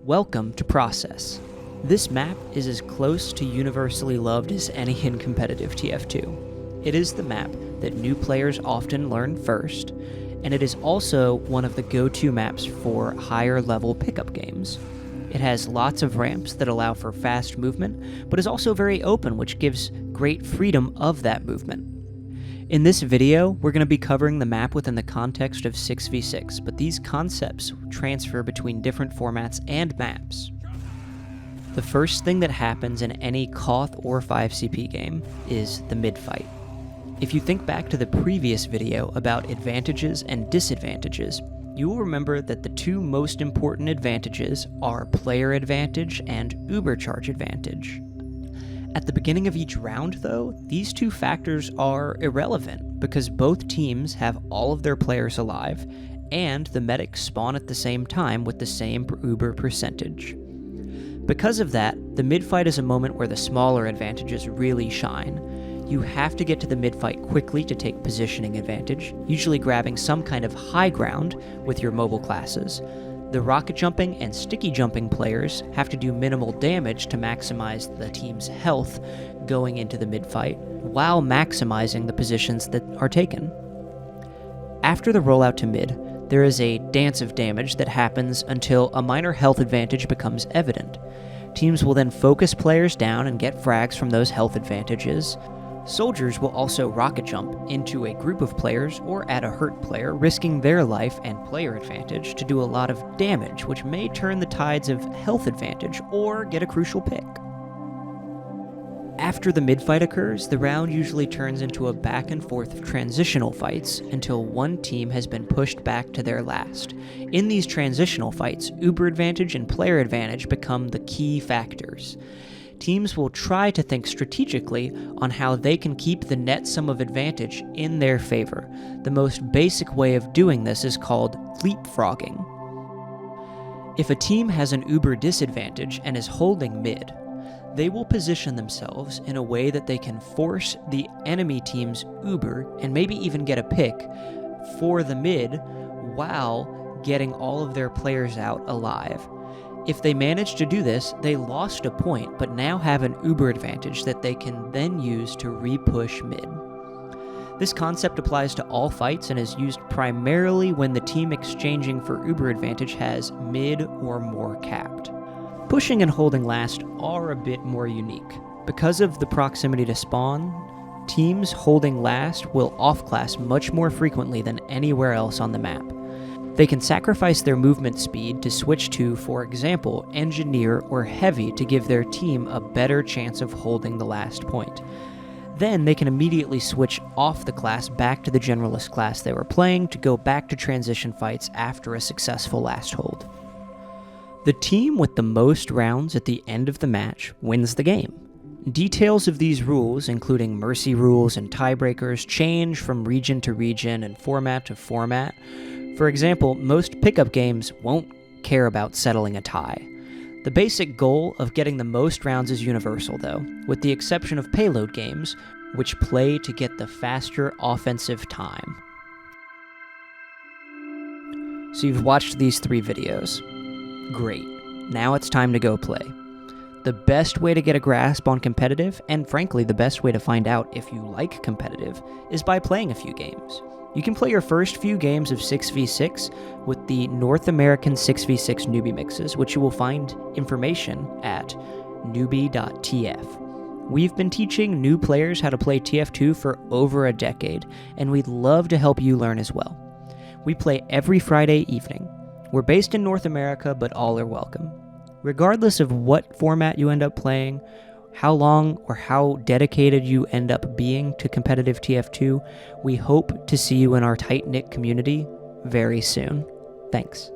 Welcome to Process. This map is as close to universally loved as any in competitive TF2. It is the map that new players often learn first, and it is also one of the go-to maps for higher level pickup games. It has lots of ramps that allow for fast movement, but is also very open, which gives great freedom of that movement. In this video, we're going to be covering the map within the context of 6v6, but these concepts transfer between different formats and maps. The first thing that happens in any Koth or 5CP game is the mid-fight. If you think back to the previous video about advantages and disadvantages, you will remember that the two most important advantages are player advantage and ubercharge advantage. At the beginning of each round, though, these two factors are irrelevant because both teams have all of their players alive, and the medics spawn at the same time with the same uber percentage. Because of that, the mid-fight is a moment where the smaller advantages really shine. You have to get to the mid-fight quickly to take positioning advantage, usually grabbing some kind of high ground with your mobile classes. The rocket jumping and sticky jumping players have to do minimal damage to maximize the team's health going into the mid-fight, while maximizing the positions that are taken. After the rollout to mid, there is a dance of damage that happens until a minor health advantage becomes evident. Teams will then focus players down and get frags from those health advantages. Soldiers will also rocket jump into a group of players or at a hurt player, risking their life and player advantage to do a lot of damage, which may turn the tides of health advantage or get a crucial pick. After the mid-fight occurs, the round usually turns into a back and forth of transitional fights until one team has been pushed back to their last. In these transitional fights, uber advantage and player advantage become the key factors. Teams will try to think strategically on how they can keep the net sum of advantage in their favor. The most basic way of doing this is called leapfrogging. If a team has an uber disadvantage and is holding mid, they will position themselves in a way that they can force the enemy team's uber and maybe even get a pick for the mid while getting all of their players out alive. If they manage to do this, they lost a point, but now have an uber advantage that they can then use to re-push mid. This concept applies to all fights and is used primarily when the team exchanging for uber advantage has mid or more capped. Pushing and holding last are a bit more unique. Because of the proximity to spawn, teams holding last will off-class much more frequently than anywhere else on the map. They can sacrifice their movement speed to switch to, for example, engineer or heavy to give their team a better chance of holding the last point. Then they can immediately switch off the class back to the generalist class they were playing to go back to transition fights after a successful last hold. The team with the most rounds at the end of the match wins the game. Details of these rules, including mercy rules and tiebreakers, change from region to region and format to format. For example, most pickup games won't care about settling a tie. The basic goal of getting the most rounds is universal, though, with the exception of payload games, which play to get the faster offensive time. So you've watched these 3 videos. Great. Now it's time to go play. The best way to get a grasp on competitive, and frankly the best way to find out if you like competitive, is by playing a few games. You can play your first few games of 6v6 with the North American 6v6 newbie mixes, which you will find information at newbie.tf. We've been teaching new players how to play TF2 for over a decade, and we'd love to help you learn as well. We play every Friday evening. We're based in North America, but all are welcome. Regardless of what format you end up playing, how long or how dedicated you end up being to competitive TF2, we hope to see you in our tight-knit community very soon. Thanks.